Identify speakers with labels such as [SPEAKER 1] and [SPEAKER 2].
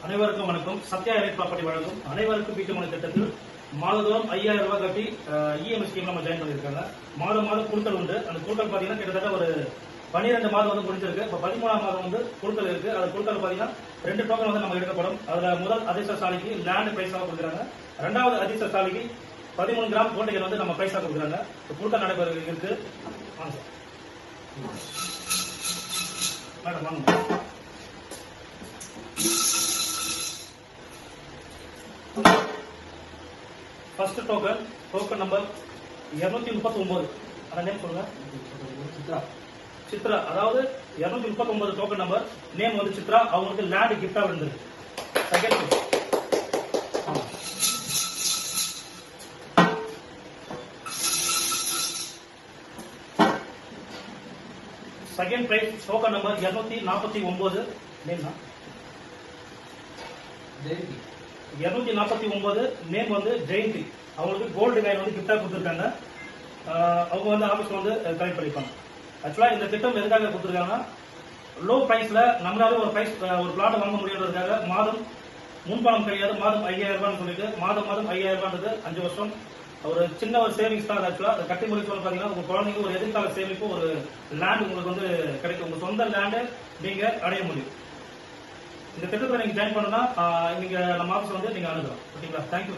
[SPEAKER 1] அனைவருக்கும் வணக்கம். Sathya elite property வழங்கும் அனைவருக்கும் வீட்டு மனை திட்டத்தில் மாதந்தோறும் 5000 ரூபாய் கட்டி இஎம்ஐ ஸ்கீம் நம்ம ஜாயின் பண்ணிருக்காங்க. மாதம் குழுக்கள் உண்டு. அந்த குழுக்கள் பாத்தீங்கன்னா கிட்டத்தட்ட ஒரு 12 மாதம் வந்து முடிஞ்சிருக்கு. இப்ப 13ஆம் மாதம் வந்து குழுக்கள் இருக்கு. அது குழுக்கள் பாத்தீங்கன்னா 2 டோக்கன் வந்து நம்ம எடுக்கப்படும். அதுல முதல் அதிர்ஷ்டசாலிக்கு லேண்ட் பிரைஸாக கொடுக்குறாங்க. இரண்டாவது அதிர்ஷ்டசாலிக்கு 13 கிராம் கோட்டைகள் வந்து நம்ம பிரைஸாக கொடுக்குறாங்க. குழுக்கள் நடைபெற இருக்கு. மேடம் வாங்க. First token number 239. அந்த நேம் சொல்லுங்க. சித்ரா. அதாவது 239 டோக்கன் நம்பர். நேம் வந்து சித்ரா. அவங்களுக்கு லேண்ட் கிஃப்டா இருந்தது. Second prize token number 249. Name 249. Name வந்து ஜெயந்தி. அவங்களுக்கு கோல்டு காயின் வந்து கிஃப்டா கொடுத்துருக்காங்க. அவங்க வந்து ஆபீஸ்ல வந்து கலெக்ட் பண்ணிப்பாங்க. ஆக்சுவலா இந்த திட்டம் எதுக்காக கொடுத்துருக்காங்கன்னா, லோ பிரைஸ்ல நம்மளால ஒரு பிளாட் வாங்க முடியாததுக்காக மாதம் முன்பணம் கிடையாது, மாதம் 5000 ரூபான்னு சொல்லிட்டு மாதம் 5000 ரூபான்றது 5 வருஷம் ஒரு சின்ன ஒரு சேவிங்ஸ் தான். ஆக்சுவலா அதை கட்டி முடிச்சு பாத்தீங்கன்னா உங்க குழந்தைங்க ஒரு எதிர்கால சேமிப்பு, ஒரு லேண்ட் உங்களுக்கு வந்து கிடைக்கும். உங்க சொந்த லேண்ட் நீங்க அடைய முடியும். இந்த திட்டத்தில் நீங்க ஜாயின் பண்ணா நீங்க நம்ம ஆஃபீஸ் வந்து நீங்க அணுகலாம். ஓகேங்களா? தேங்க்யூ.